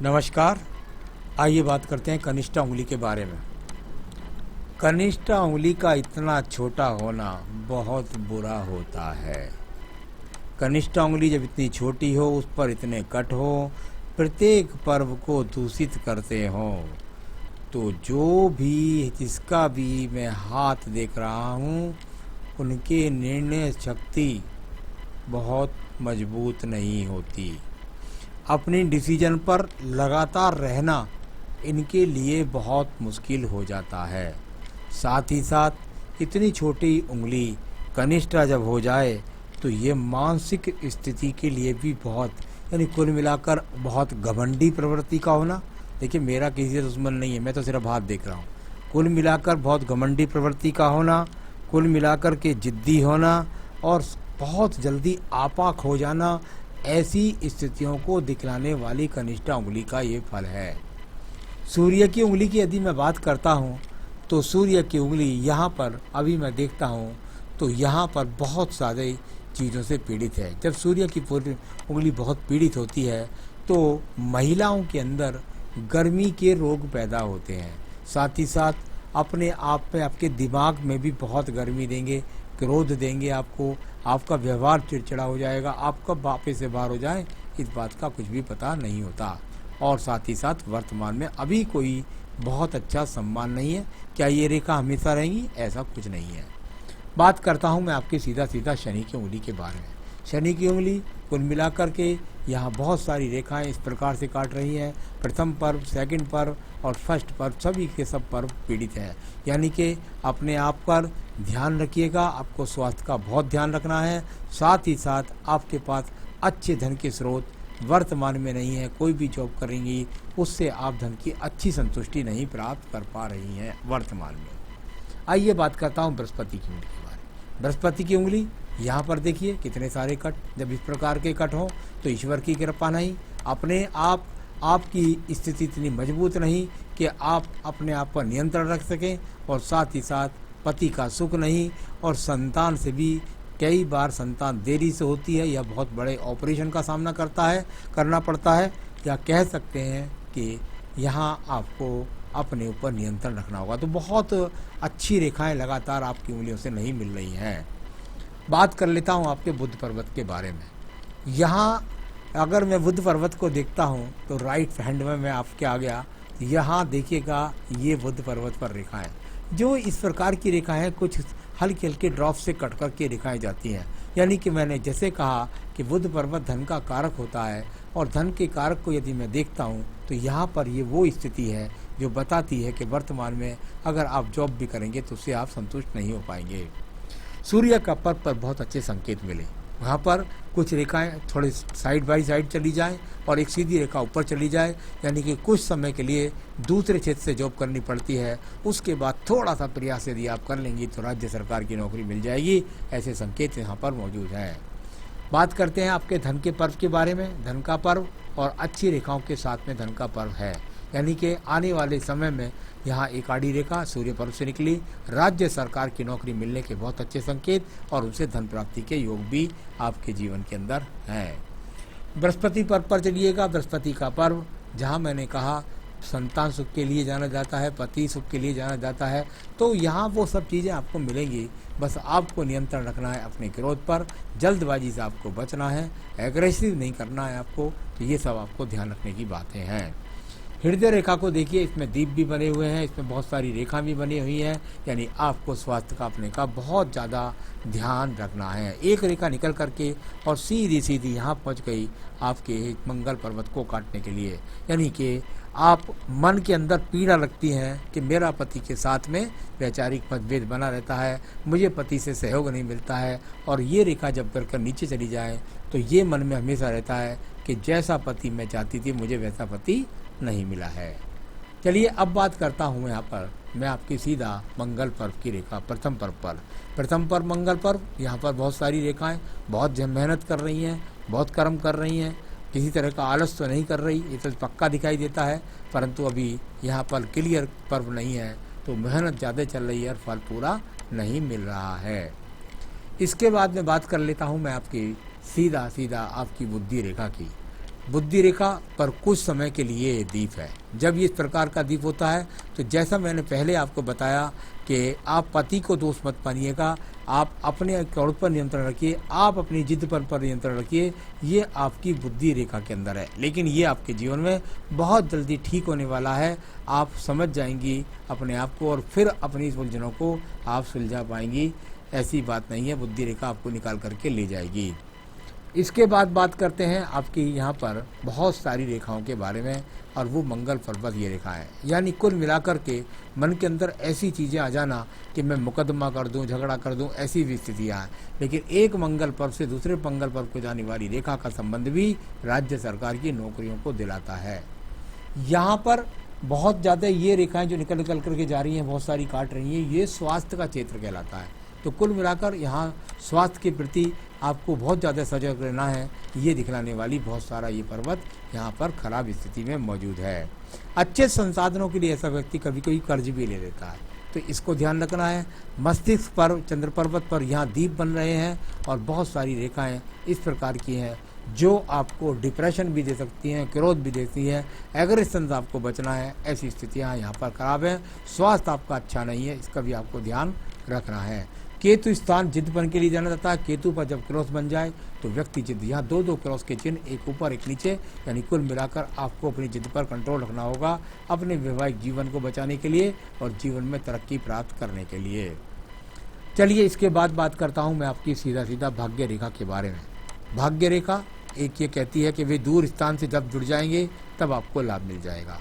नमस्कार। आइए बात करते हैं कनिष्ठा उंगली के बारे में। कनिष्ठा उंगली का इतना छोटा होना बहुत बुरा होता है। कनिष्ठा उंगली जब इतनी छोटी हो, उस पर इतने कट हो, प्रत्येक पर्व को दूषित करते हो, तो जो भी जिसका भी मैं हाथ देख रहा हूँ, उनके निर्णय शक्ति बहुत मजबूत नहीं होती। अपनी डिसीजन पर लगातार रहना इनके लिए बहुत मुश्किल हो जाता है। साथ ही साथ इतनी छोटी उंगली कनिष्ठा जब हो जाए तो ये मानसिक स्थिति के लिए भी बहुत, यानी कुल मिलाकर बहुत घमंडी प्रवृत्ति का होना। देखिए, मेरा किसी से दुश्मन नहीं है, मैं तो सिर्फ हाथ देख रहा हूँ। कुल मिलाकर बहुत घमंडी प्रवृत्ति का होना, कुल मिलाकर के जिद्दी होना और बहुत जल्दी आपा खो जाना, ऐसी स्थितियों को दिखलाने वाली कनिष्ठा उंगली का ये फल है। सूर्य की उंगली की यदि मैं बात करता हूँ तो सूर्य की उंगली यहाँ पर अभी मैं देखता हूँ तो यहाँ पर बहुत सारे चीज़ों से पीड़ित है। जब सूर्य की पूरी उंगली बहुत पीड़ित होती है तो महिलाओं के अंदर गर्मी के रोग पैदा होते हैं। साथ ही साथ अपने आप में, आपके दिमाग में भी बहुत गर्मी देंगे, क्रोध देंगे आपको, आपका व्यवहार चिड़चिड़ा हो जाएगा, आप कब वापस से बाहर हो जाए इस बात का कुछ भी पता नहीं होता। और साथ ही साथ वर्तमान में अभी कोई बहुत अच्छा सम्मान नहीं है। क्या ये रेखा हमेशा रहेंगी? ऐसा कुछ नहीं है। बात करता हूँ मैं आपके सीधा सीधा शनि की उंगली के बारे में। शनि की उंगली कुल मिलाकर के यहाँ बहुत सारी रेखाएं इस प्रकार से काट रही हैं। प्रथम पर्व, सेकंड पर्व और फर्स्ट पर्व, सभी के सब पर्व पीड़ित है। यानी कि अपने आप पर ध्यान रखिएगा, आपको स्वास्थ्य का बहुत ध्यान रखना है। साथ ही साथ आपके पास अच्छे धन के स्रोत वर्तमान में नहीं है। कोई भी जॉब करेंगी उससे आप धन की अच्छी संतुष्टि नहीं प्राप्त कर पा रही हैं वर्तमान में। आइए बात करता हूँ बृहस्पति की उंगली के बारे में। बृहस्पति की उंगली यहाँ पर देखिए कितने सारे कट। जब इस प्रकार के कट हों तो ईश्वर की कृपा नहीं, अपने आप आपकी स्थिति इतनी मजबूत नहीं कि आप अपने आप पर नियंत्रण रख सकें, और साथ ही साथ पति का सुख नहीं, और संतान से भी कई बार संतान देरी से होती है या बहुत बड़े ऑपरेशन का सामना करना पड़ता है, या कह सकते हैं कि यहाँ आपको अपने ऊपर नियंत्रण रखना होगा। तो बहुत अच्छी रेखाएं लगातार आपकी उंगलियों से नहीं मिल रही हैं। बात कर लेता हूँ आपके बुध पर्वत के बारे में। यहाँ अगर मैं बुध पर्वत को देखता हूँ तो राइट हैंड में मैं आपके आ गया, यहाँ देखिएगा ये बुध पर्वत पर रेखाएं, जो इस प्रकार की रेखाएं कुछ हल्के हल्के ड्रॉप से कट कर के दिखाई जाती हैं। यानी कि मैंने जैसे कहा कि बुध पर्वत धन का कारक होता है, और धन के कारक को यदि मैं देखता हूँ तो यहाँ पर ये वो स्थिति है जो बताती है कि वर्तमान में अगर आप जॉब भी करेंगे तो उससे आप संतुष्ट नहीं हो पाएंगे। सूर्य का पर्व पर बहुत अच्छे संकेत मिले। वहाँ पर कुछ रेखाएं थोड़े साइड बाई साइड चली जाएं और एक सीधी रेखा ऊपर चली जाए, यानी कि कुछ समय के लिए दूसरे क्षेत्र से जॉब करनी पड़ती है। उसके बाद थोड़ा सा प्रयास यदि आप कर लेंगी तो राज्य सरकार की नौकरी मिल जाएगी। ऐसे संकेत यहाँ पर मौजूद हैं। बात करते हैं आपके धन के पर्व के बारे में। धन का पर्व और अच्छी रेखाओं के साथ में धन का पर्व है, यानी कि आने वाले समय में यहाँ एक आड़ी रेखा सूर्य पर्व से निकली, राज्य सरकार की नौकरी मिलने के बहुत अच्छे संकेत और उनसे धन प्राप्ति के योग भी आपके जीवन के अंदर हैं। बृहस्पति पर्व पर चलिएगा। बृहस्पति का पर्व जहाँ मैंने कहा संतान सुख के लिए जाना जाता है, पति सुख के लिए जाना जाता है, तो यहाँ वो सब चीज़ें आपको मिलेंगी। बस आपको नियंत्रण रखना है अपने क्रोध पर, जल्दबाजी से आपको बचना है, एग्रेसिव नहीं करना है आपको। तो ये सब आपको ध्यान रखने की बातें हैं। हृदय रेखा को देखिए, इसमें दीप भी बने हुए हैं, इसमें बहुत सारी रेखा भी बनी हुई हैं, यानी आपको स्वास्थ्य का अपने का बहुत ज़्यादा ध्यान रखना है। एक रेखा निकल करके और सीधी सीधी यहाँ पहुँच गई आपके मंगल पर्वत को काटने के लिए, यानी कि आप मन के अंदर पीड़ा लगती हैं कि मेरा पति के साथ में वैचारिक मतभेद बना रहता है, मुझे पति से सहयोग नहीं मिलता है, और ये रेखा जब कर नीचे चली जाए तो ये मन में हमेशा रहता है कि जैसा पति मैं चाहती थी मुझे वैसा पति नहीं मिला है। चलिए अब बात करता हूँ यहाँ पर मैं आपकी सीधा मंगल पर्व की रेखा प्रथम पर्व पर। प्रथम पर्व मंगल पर्व, यहाँ पर बहुत सारी रेखाएं बहुत मेहनत कर रही हैं, बहुत कर्म कर रही हैं, किसी तरह का आलस तो नहीं कर रही, ये तो पक्का दिखाई देता है। परंतु अभी यहाँ पर क्लियर पर्व नहीं है तो मेहनत ज़्यादा चल रही है और फल पूरा नहीं मिल रहा है। इसके बाद में बात कर लेता हूँ मैं आपकी सीधा सीधा आपकी बुद्धि रेखा की। बुद्धि रेखा पर कुछ समय के लिए ये दीप है। जब ये इस प्रकार का दीप होता है तो जैसा मैंने पहले आपको बताया कि आप पति को दोष मत मानिएगा, आप अपने क्रोध पर नियंत्रण रखिए, आप अपनी जिद पर नियंत्रण रखिए। ये आपकी बुद्धि रेखा के अंदर है, लेकिन ये आपके जीवन में बहुत जल्दी ठीक होने वाला है। आप समझ जाएंगी अपने आप को और फिर अपनी उलझनों को आप सुलझा पाएंगी। ऐसी बात नहीं है, बुद्धि रेखा आपको निकाल करके ले जाएगी। इसके बाद बात करते हैं आपकी यहाँ पर बहुत सारी रेखाओं के बारे में, और वो मंगल पर्वत ये रेखा है। यानी कुल मिलाकर के मन के अंदर ऐसी चीज़ें आ जाना कि मैं मुकदमा कर दूं, झगड़ा कर दूं, ऐसी भी स्थितियाँ हैं। लेकिन एक मंगल पर्व से दूसरे मंगल पर्व को जाने वाली रेखा का संबंध भी राज्य सरकार की नौकरियों को दिलाता है। यहाँ पर बहुत ज़्यादा ये रेखाएं जो निकल करके जा रही हैं, बहुत सारी काट रही हैं, ये स्वास्थ्य का क्षेत्र कहलाता है। तो कुल मिलाकर यहाँ स्वास्थ्य के प्रति आपको बहुत ज़्यादा सजग रहना है। ये दिखलाने वाली बहुत सारा ये पर्वत यहाँ पर खराब स्थिति में मौजूद है। अच्छे संसाधनों के लिए ऐसा व्यक्ति कभी कभी कर्ज भी ले लेता है, तो इसको ध्यान रखना है। मस्तिष्क पर चंद्र पर्वत पर यहाँ दीप बन रहे हैं और बहुत सारी रेखाएं इस प्रकार की हैं जो आपको डिप्रेशन भी दे सकती हैं, क्रोध भी देती हैं, एग्रेशन से आपको बचना है। ऐसी स्थितियाँ यहाँ पर खराब हैं। स्वास्थ्य आपका अच्छा नहीं है, इसका भी आपको ध्यान रखना है। केतु स्थान जिद्दपन के लिए जाना जाता है। केतु पर जब क्रॉस बन जाए तो व्यक्ति जिद, यहाँ दो क्रॉस के चिन्ह, एक ऊपर एक नीचे, यानी कुल मिलाकर आपको अपनी जिद पर कंट्रोल रखना होगा अपने वैवाहिक जीवन को बचाने के लिए और जीवन में तरक्की प्राप्त करने के लिए। चलिए इसके बाद बात करता हूँ मैं आपकी सीधा सीधा भाग्य रेखा के बारे में। भाग्य रेखा एक ये कहती है कि वे दूर स्थान से जब जुड़ जाएंगे तब आपको लाभ मिल जाएगा।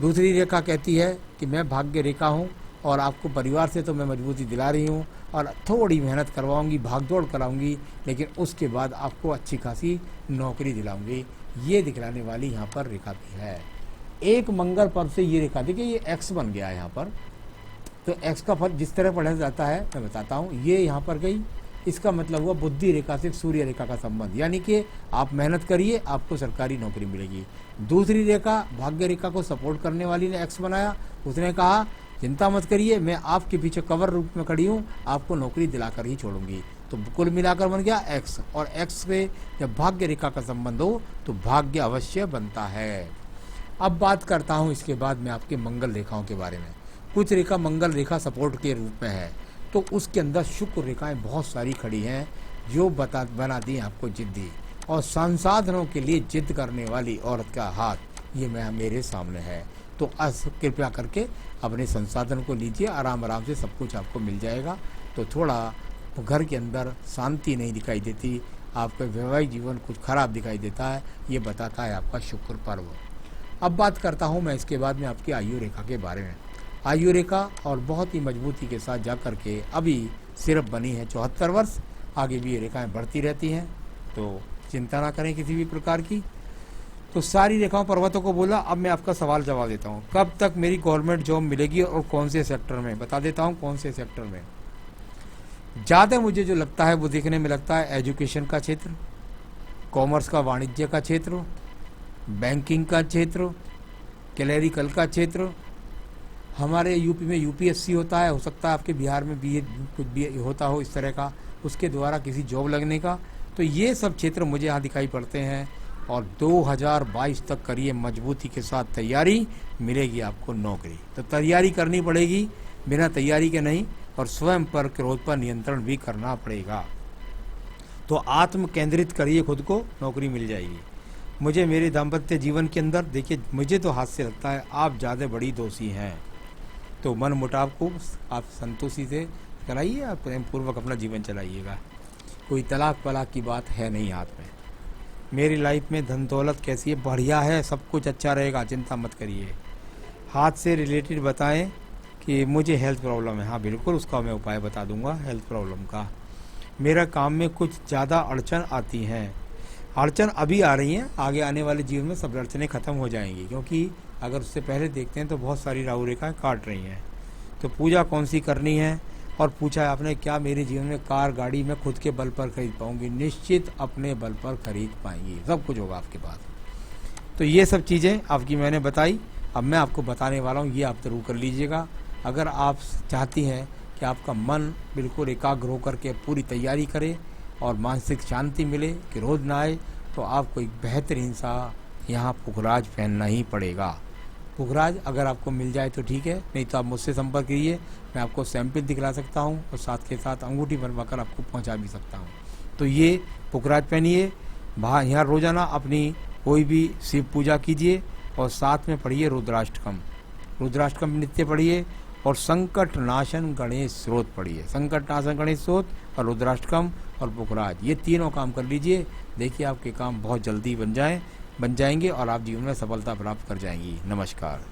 दूसरी रेखा कहती है कि मैं भाग्य रेखा हूँ और आपको परिवार से तो मैं मजबूती दिला रही हूँ और थोड़ी मेहनत करवाऊंगी, भागदौड़ कराऊंगी, लेकिन उसके बाद आपको अच्छी खासी नौकरी दिलाऊंगी। ये दिखलाने वाली यहाँ पर रेखा भी है। एक मंगल पर्व से ये रेखा, देखिए ये एक्स बन गया है यहाँ पर, तो एक्स का फल जिस तरह पढ़ा जाता है मैं बताता हूँ। ये यहाँ पर गई, इसका मतलब हुआ बुद्धि रेखा से सूर्य रेखा का संबंध, यानी कि आप मेहनत करिए आपको सरकारी नौकरी मिलेगी। दूसरी रेखा भाग्य रेखा को सपोर्ट करने वाली ने एक्स बनाया, उसने कहा चिंता मत करिए, मैं आपके पीछे कवर रूप में खड़ी हूँ, आपको नौकरी दिलाकर ही छोड़ूंगी। तो कुल मिलाकर बन गया एक्स, और एक्स से जब भाग्य रेखा का संबंध हो तो भाग्य अवश्य बनता है। अब बात करता हूँ इसके बाद में आपके मंगल रेखाओं के बारे में। कुछ रेखा मंगल रेखा सपोर्ट के रूप में है, तो उसके अंदर शुक्र रेखाएं बहुत सारी खड़ी हैं जो बनाती हैं आपको जिद्दी, और संसाधनों के लिए जिद करने वाली औरत का हाथ ये मेरे सामने है। तो कृपया करके अपने संसाधन को लीजिए, आराम आराम से सब कुछ आपको मिल जाएगा। तो थोड़ा घर के अंदर शांति नहीं दिखाई देती, आपका वैवाहिक जीवन कुछ खराब दिखाई देता है, ये बताता है आपका शुक्र पर्व। अब बात करता हूँ मैं इसके बाद में आपकी आयु रेखा के बारे में। आयु रेखा और बहुत ही मजबूती के साथ जा कर के अभी सिर्फ बनी है 74 वर्ष, आगे भी ये रेखाएँ बढ़ती रहती हैं, तो चिंता ना करें किसी भी प्रकार की। तो सारी रेखाओं पर्वतों को बोला। अब मैं आपका सवाल जवाब देता हूँ, कब तक मेरी गवर्नमेंट जॉब मिलेगी और कौन से सेक्टर में, बता देता हूँ कौन से सेक्टर में। ज़्यादा मुझे जो लगता है वो देखने में लगता है एजुकेशन का क्षेत्र, कॉमर्स का वाणिज्य का क्षेत्र, बैंकिंग का क्षेत्र, क्लैरिकल का क्षेत्र। हमारे यूपी में यूपीएससी होता है, हो सकता है आपके बिहार में बीए कुछ भी होता हो इस तरह का, उसके द्वारा किसी जॉब लगने का। तो ये सब क्षेत्र मुझे यहाँ दिखाई पड़ते हैं, और 2022 तक करिए मजबूती के साथ, तैयारी मिलेगी आपको नौकरी। तो तैयारी करनी पड़ेगी, बिना तैयारी के नहीं, और स्वयं पर क्रोध पर नियंत्रण भी करना पड़ेगा। तो आत्म केंद्रित करिए खुद को, नौकरी मिल जाएगी। मुझे मेरे दाम्पत्य जीवन के अंदर देखिए, मुझे तो हाथ से लगता है आप ज़्यादा बड़ी दोषी हैं, तो मन मुटाव को आप संतोषी से कराइए, आप प्रेम पूर्वक अपना जीवन चलाइएगा। कोई तलाक वलाक की बात है नहीं हाथ में। मेरी लाइफ में धन दौलत कैसी है, बढ़िया है, सब कुछ अच्छा रहेगा, चिंता मत करिए। हाथ से रिलेटेड बताएं कि मुझे हेल्थ प्रॉब्लम है, हाँ बिल्कुल उसका मैं उपाय बता दूंगा हेल्थ प्रॉब्लम का। मेरा काम में कुछ ज़्यादा अड़चन आती हैं, अड़चन अभी आ रही हैं, आगे आने वाले जीवन में सब अड़चनें ख़त्म हो जाएंगी, क्योंकि अगर उससे पहले देखते हैं तो बहुत सारी राहु रेखाएं काट रही हैं। तो पूजा कौन सी करनी है, और पूछा है आपने क्या मेरे जीवन में कार गाड़ी मैं खुद के बल पर खरीद पाऊंगी, निश्चित अपने बल पर खरीद पाएंगी, सब कुछ होगा आपके पास। तो ये सब चीज़ें आपकी मैंने बताई, अब मैं आपको बताने वाला हूँ, ये आप जरूर कर लीजिएगा। अगर आप चाहती हैं कि आपका मन बिल्कुल एकाग्र होकर के पूरी तैयारी करे और मानसिक शांति मिले, कि रोध ना आए, तो आपको एक बेहतरीन सा यहाँ पुखराज पहनना ही पड़ेगा। पुखराज अगर आपको मिल जाए तो ठीक है, नहीं तो आप मुझसे संपर्क कीजिए, मैं आपको सैंपल दिखला सकता हूँ और साथ के साथ अंगूठी बनवाकर आपको पहुँचा भी सकता हूँ। तो ये पुखराज पहनिए, बाहर यहाँ रोजाना अपनी कोई भी शिव पूजा कीजिए और साथ में पढ़िए रुद्राष्टकम। रुद्राष्टकम नित्य पढ़िए और संकट नाशन गणेश स्रोत पढ़िए। संकट नाशन गणेश स्रोत और रुद्राष्टकम और पुखराज, ये तीनों काम कर लीजिए। देखिए आपके काम बहुत जल्दी बन जाएंगे और आप जीवन में सफलता प्राप्त कर जाएंगी। नमस्कार।